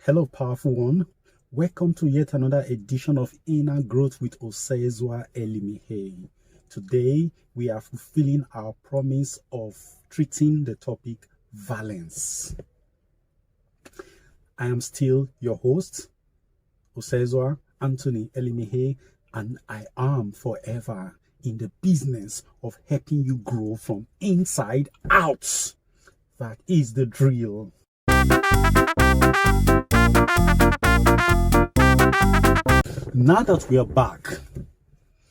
Hello, powerful one. Welcome to yet another edition of Inner Growth with Osezuah ELIMIHE. Today, we are fulfilling our promise of treating the topic valence. I am still your host, Osezuah Anthony ELIMIHE, and I am forever in the business of helping you grow from inside out. That is the drill. Now that we are back,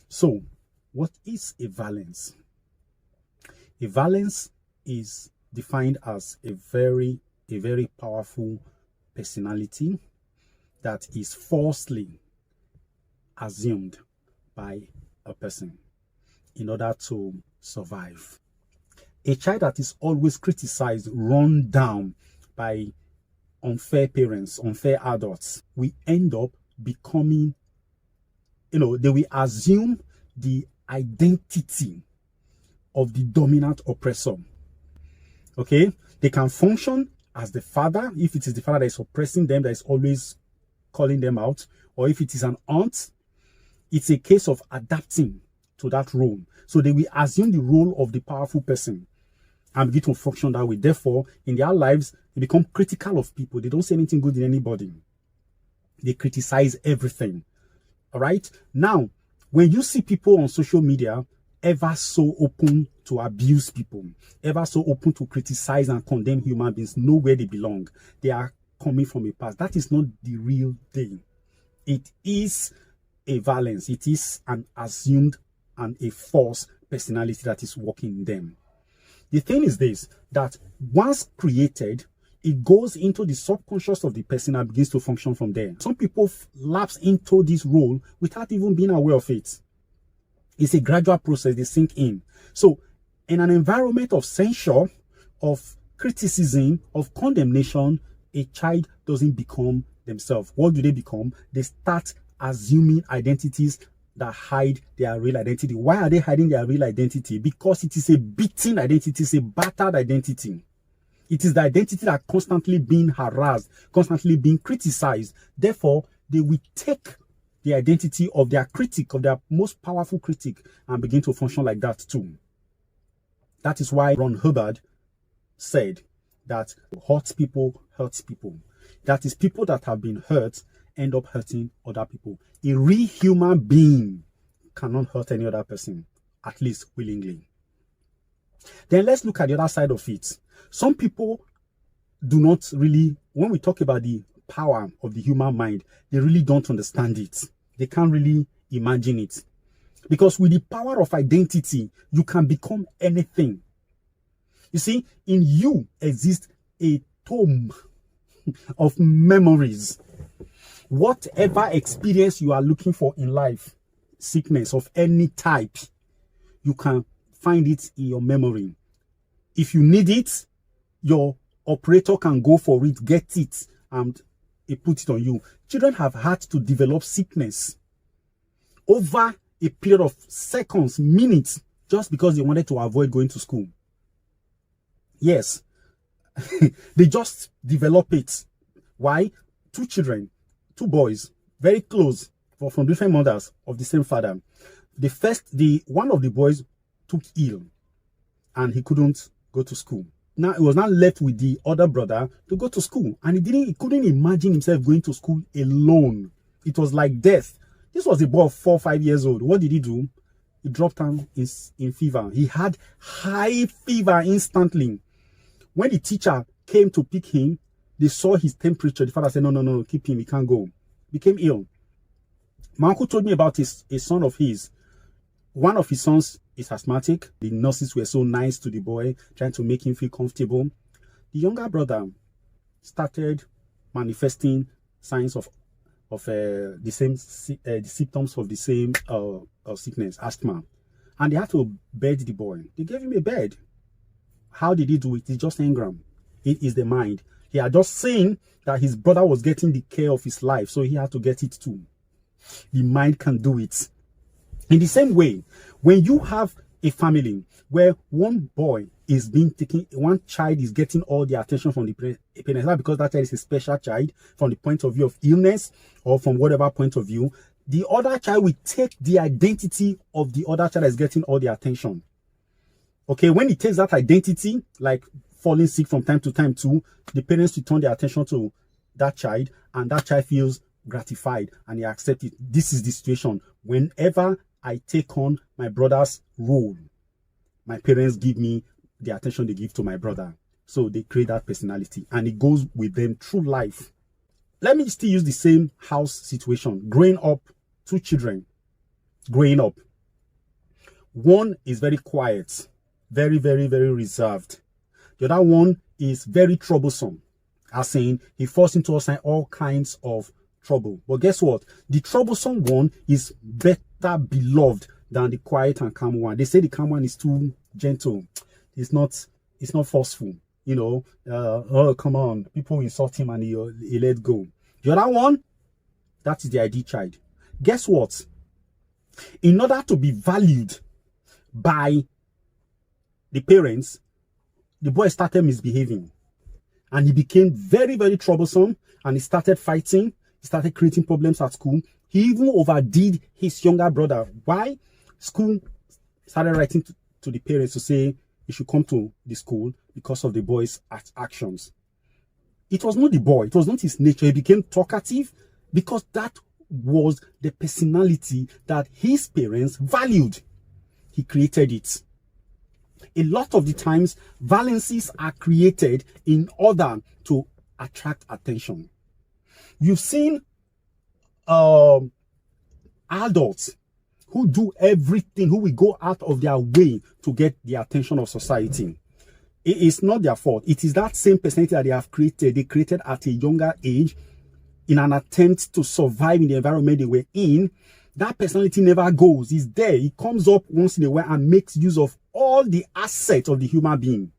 so what is a valence? A valence is defined as a very powerful personality that is falsely assumed by a person in order to survive. A child that is always criticized, run down by unfair parents, unfair adults, we end up becoming, they will assume the identity of the dominant oppressor. Okay? They can function as the father, if it is the father that is oppressing them, that is always calling them out, or if it is an aunt, it's a case of adapting to that role. So they will assume the role of the powerful person and begin to function that way. Therefore, in their lives, they become critical of people. They don't say anything good in anybody. They criticize everything. All right? Now, when you see people on social media ever so open to abuse people, ever so open to criticize and condemn human beings, know where they belong. They are coming from a past. That is not the real thing. It is a valence. It is an assumed and a false personality that is working in them. The thing is this, that once created, it goes into the subconscious of the person and begins to function from there. Some people lapse into this role without even being aware of it. It's a gradual process, they sink in. So, in an environment of censure, of criticism, of condemnation, a child doesn't become themselves. What do they become? They start assuming identities that hide their real identity. Why are they hiding their real identity? Because it is a beaten identity, it's a battered identity. It is the identity that constantly being harassed, constantly being criticized. Therefore, they will take the identity of their critic, of their most powerful critic, and begin to function like that too. That is why Ron Hubbard said that hurt people hurts people. That is, people that have been hurt end up hurting other people. A real human being cannot hurt any other person, at least willingly. Then let's look at the other side of it. Some people do not really, when we talk about the power of the human mind, they really don't understand it. They can't really imagine it. Because with the power of identity, you can become anything. You see, in you exists a tome of memories. Whatever experience you are looking for in life, sickness of any type, you can find it in your memory. If you need it, your operator can go for it, get it, and he put it on you. Children have had to develop sickness over a period of seconds, minutes, just because they wanted to avoid going to school. Yes, they just develop it. Why? Two children, two boys, very close, from different mothers of the same father. One of the boys took ill and he couldn't go to school. Now he was not left with the other brother to go to school, and he couldn't imagine himself going to school alone. It was like death. This was a boy of 4 or 5 years old. What did he do? He dropped down in fever. He had high fever instantly. When the teacher came to pick him, they saw his temperature. The father said, no, keep him, he can't go. Became ill. My uncle told me about a son of his. One of his sons is asthmatic. The nurses were so nice to the boy, trying to make him feel comfortable. The younger brother started manifesting signs of the symptoms of the same sickness, asthma. And they had to bed the boy. They gave him a bed. How did he do it? It's just Engram. It is the mind. He had just seen that his brother was getting the care of his life, so he had to get it too. The mind can do it. In the same way, when you have a family where one boy is being taken, one child is getting all the attention from the parents, not because that child is a special child from the point of view of illness or from whatever point of view, the other child will take the identity of the other child that is getting all the attention. Okay, when he takes that identity, like falling sick from time to time too, the parents will turn their attention to that child, and that child feels gratified and he accepts it. This is the situation. Whenever I take on my brother's role, my parents give me the attention they give to my brother. So they create that personality, and it goes with them through life. Let me still use the same house situation. Growing up, two children growing up. One is very quiet, very, very, very reserved. The other one is very troublesome, as in he falls into all kinds of trouble. But guess what? The troublesome one is better beloved than the quiet and calm one. They say the calm one is too gentle. It's not forceful. You know, oh, come on. People insult him and he let go. The other one, that is the ideal child. Guess what? In order to be valued by the parents, the boy started misbehaving. And he became very, very troublesome. And he started fighting. He started creating problems at school. He even overdid his younger brother. Why? School started writing to the parents to say he should come to the school because of the boy's actions. It was not the boy. It was not his nature. He became talkative because that was the personality that his parents valued. He created it. A lot of the times, valences are created in order to attract attention. You've seen adults who do everything, who will go out of their way to get the attention of society. It is not their fault. It is that same personality that they have created. They created at a younger age in an attempt to survive in the environment they were in. That personality never goes. It's there. It comes up once in a while and makes use of all the assets of the human being.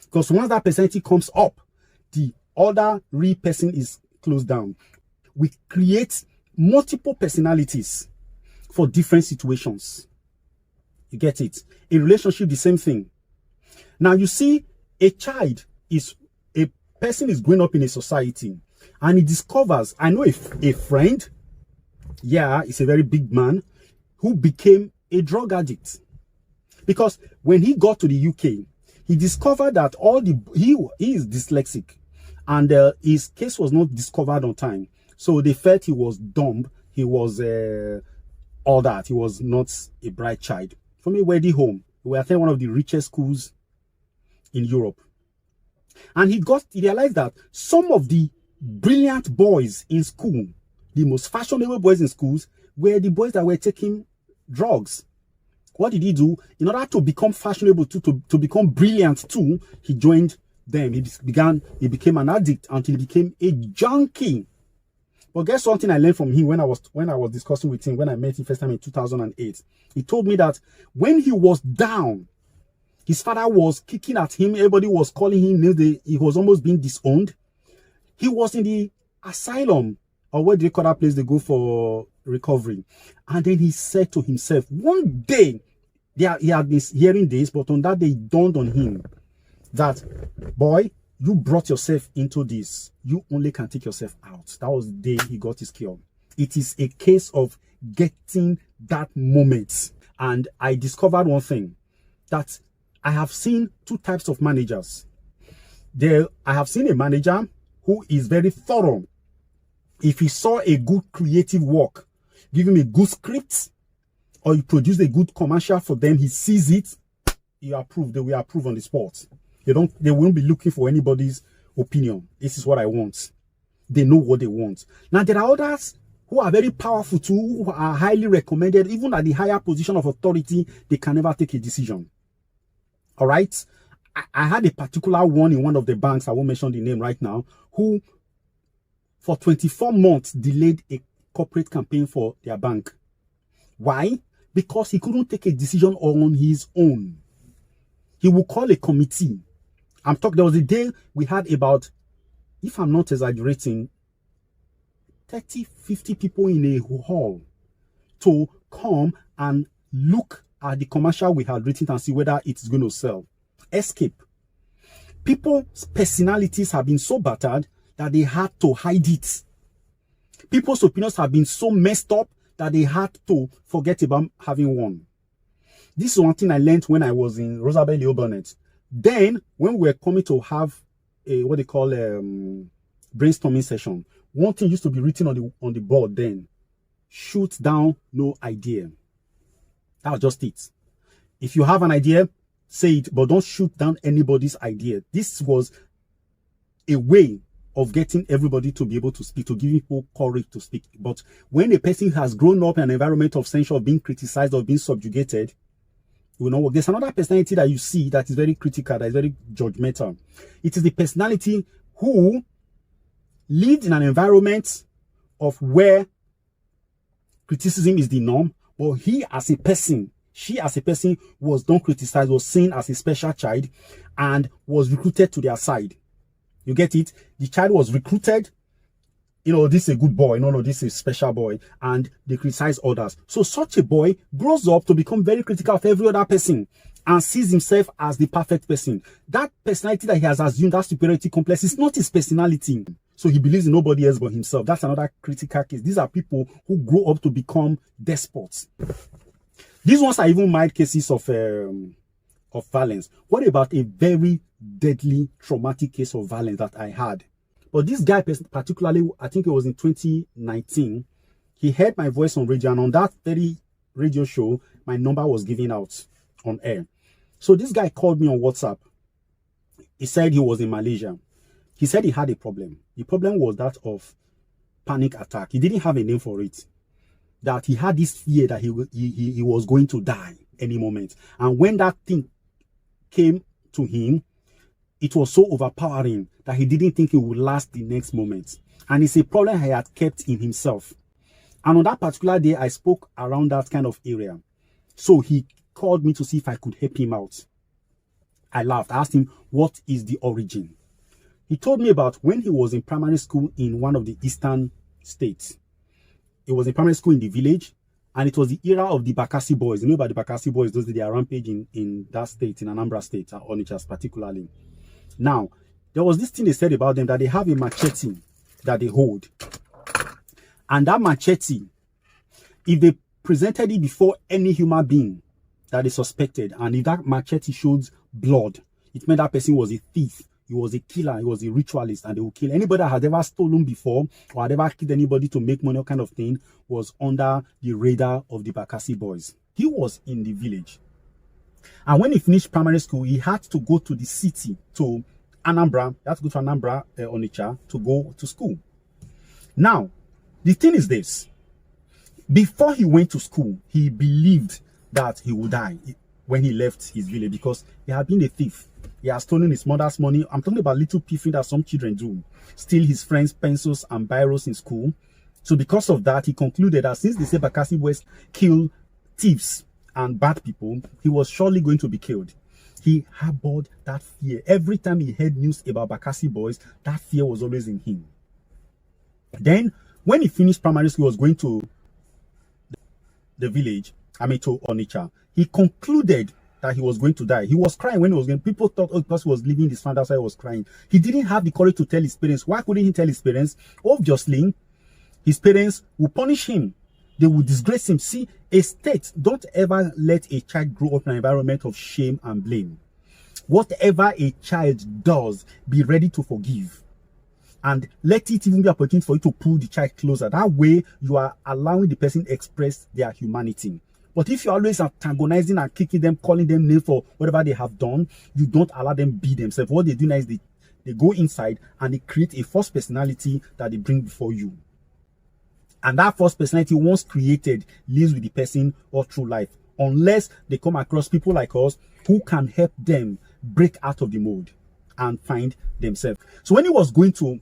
Because once that personality comes up, the other real person is closed down. We create multiple personalities for different situations. You get it? In relationship, the same thing. Now you see, a person is growing up in a society and he discovers, I know a friend, yeah, he's a very big man, who became a drug addict. Because when he got to the UK, he discovered that he is dyslexic, and his case was not discovered on time. So they felt he was dumb. He was all that. He was not a bright child. From a wealthy home, we attended one of the richest schools in Europe. And he realized that some of the brilliant boys in school, the most fashionable boys in schools, were the boys that were taking drugs. What did he do? In order to become fashionable too, to become brilliant too, he joined them. He became an addict until he became a junkie. But guess something I learned from him when I was discussing with him, when I met him first time in 2008. He told me that when he was down, his father was kicking at him. Everybody was calling him names. He was almost being disowned. He was in the asylum, or where do they call that place they go for recovery? And then he said to himself, one day, he had been hearing this, but on that day, it dawned on him that, boy, you brought yourself into this. You only can take yourself out. That was the day he got his cure. It is a case of getting that moment. And I discovered one thing, that I have seen two types of managers. I have seen a manager who is very thorough. If he saw a good creative work, give him a good script, or you produce a good commercial for them, he sees it, you approve, they will approve on the spot. They won't be looking for anybody's opinion. This is what I want. They know what they want. Now, there are others who are very powerful too, who are highly recommended. Even at the higher position of authority, they can never take a decision. All right? I had a particular one in one of the banks, I won't mention the name right now, who for 24 months delayed a corporate campaign for their bank. Why? Because he couldn't take a decision on his own. He would call a committee. There was a day we had about, if I'm not exaggerating, 30, 50 people in a hall to come and look at the commercial we had written and see whether it's going to sell. Escape. People's personalities have been so battered that they had to hide it. People's opinions have been so messed up that they had to forget about having one. This is one thing I learned when I was in Rosabelle Leo Bonnet. Then, when we were coming to have a what they call brainstorming session, one thing used to be written on the board then: shoot down no idea. That was just it. If you have an idea, say it, but don't shoot down anybody's idea. This was a way of getting everybody to be able to speak, to give people courage to speak. But when a person has grown up in an environment of censure, of being criticized, or being subjugated, it will not work. There's another personality that you see that is very critical, that is very judgmental. It is the personality who lived in an environment of where criticism is the norm, but he as a person, she as a person was not criticized, was seen as a special child, and was recruited to their side. You get it? The child was recruited. You know, this is a good boy. No, this is a special boy. And they criticize others. So such a boy grows up to become very critical of every other person and sees himself as the perfect person. That personality that he has assumed, that superiority complex, is not his personality. So he believes in nobody else but himself. That's another critical case. These are people who grow up to become despots. These ones are even mild cases of violence. What about a very deadly traumatic case of violence that I had? But this guy particularly, I think it was in 2019, he heard my voice on radio, and on that very radio show, my number was given out on air. So this guy called me on WhatsApp. He said he was in Malaysia. He said he had a problem. The problem was that of panic attack. He didn't have a name for it. That he had this fear that he was going to die any moment. And when that thing came to him, it was so overpowering that he didn't think it would last the next moment. And it's a problem he had kept in himself. And on that particular day, I spoke around that kind of area. So he called me to see if I could help him out. I laughed. I asked him, what is the origin? He told me about when he was in primary school in one of the eastern states. It was in primary school in the village. And it was the era of the Bakassi boys. You know about the Bakassi boys, those they are rampaging in that state, in Anambra state, Onitsha particularly. Now, there was this thing they said about them, that they have a machete that they hold. And that machete, if they presented it before any human being that they suspected, and if that machete showed blood, it meant that person was a thief, he was a killer, he was a ritualist, and they would kill anybody that had ever stolen before or had ever killed anybody to make money, kind of thing, was under the radar of the Bakassi boys. He was in the village. And when he finished primary school, he had to go to the city, to Anambra. He had to go to Anambra, Onitsha, to go to school. Now, the thing is this. Before he went to school, he believed that he would die when he left his village, because he had been a thief. He had stolen his mother's money. I'm talking about little piffing that some children do. Steal his friends' pencils and biros in school. So because of that, he concluded that since they say Bakassi boys kill thieves and bad people, he was surely going to be killed. He harbored that fear. Every time he heard news about Bakassi boys, that fear was always in him. Then, when he finished primary school, he was going to the village, to Onitsha. He concluded that he was going to die. He was crying when he was going. People thought, oh, because he was leaving his father, so he was crying. He didn't have the courage to tell his parents. Why couldn't he tell his parents? Obviously, his parents would punish him. They would disgrace him. See, a state, don't ever let a child grow up in an environment of shame and blame. Whatever a child does, be ready to forgive. And let it even be an opportunity for you to pull the child closer. That way, you are allowing the person to express their humanity. But if you're always antagonizing and kicking them, calling them names for whatever they have done, you don't allow them be themselves. What they do now is they go inside and they create a false personality that they bring before you. And that false personality, once created, lives with the person all through life. Unless they come across people like us who can help them break out of the mold and find themselves. So when he was going to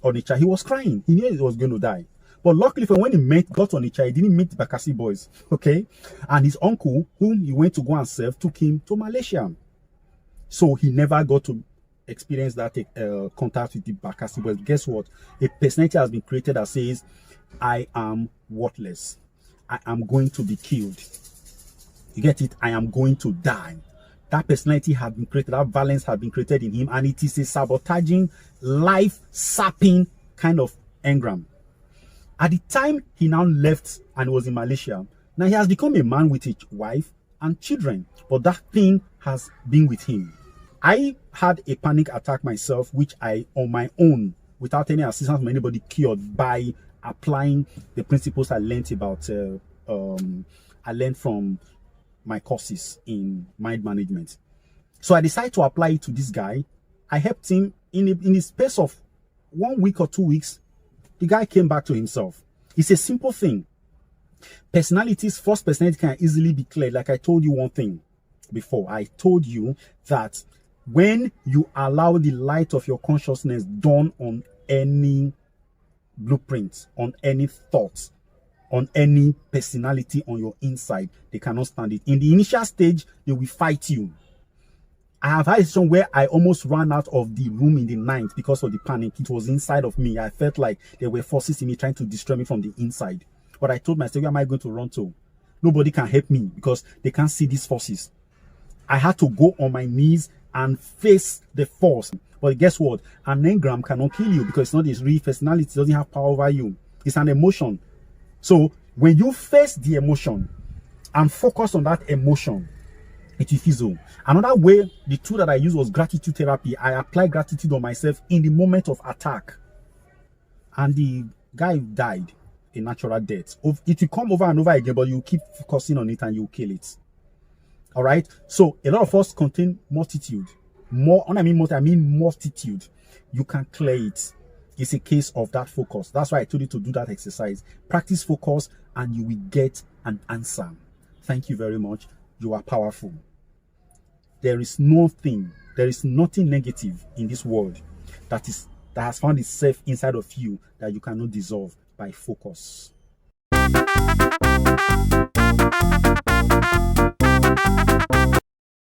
Onitsha, he was crying. He knew he was going to die. But luckily for when he got on Onitsha, he didn't meet the Bakassi boys, okay? And his uncle, whom he went to go and serve, took him to Malaysia. So he never got to experience that contact with the Bakassi boys. Guess what? A personality has been created that says, I am worthless. I am going to be killed. You get it? I am going to die. That personality had been created, that valence had been created in him, and it is a sabotaging, life-sapping kind of engram. At the time he now left and was in Malaysia, now he has become a man with a wife and children, but that thing has been with him. I had a panic attack myself, which I, on my own, without any assistance from anybody, cured by applying the principles I learned about, I learned from my courses in mind management. So I decided to apply it to this guy. I helped him in the space of 1 week or 2 weeks. The guy came back to himself. It's a simple thing. Personalities, first personality can easily be cleared. Like I told you one thing before. I told you that when you allow the light of your consciousness dawn on any blueprint, on any thought, on any personality on your inside, they cannot stand it. In the initial stage, they will fight you. I have had a situation where I almost ran out of the room in the night because of the panic. It was inside of me. I felt like there were forces in me trying to destroy me from the inside. But I told myself, where am I going to run to? Nobody can help me because they can't see these forces. I had to go on my knees and face the force. But guess what? An engram cannot kill you because it's not his real personality. It doesn't have power over you. It's an emotion. So when you face the emotion and focus on that emotion, it will fizzle. Another way, the tool that I used was gratitude therapy. I applied gratitude on myself in the moment of attack. And the guy died a natural death. It will come over and over again, but you keep focusing on it and you kill it. All right? So a lot of us contain multitude. I mean multitude. You can clear it. It's a case of that focus. That's why I told you to do that exercise. Practice focus and you will get an answer. Thank you very much. You are powerful. There is nothing negative in this world that has found itself inside of you that you cannot dissolve by focus.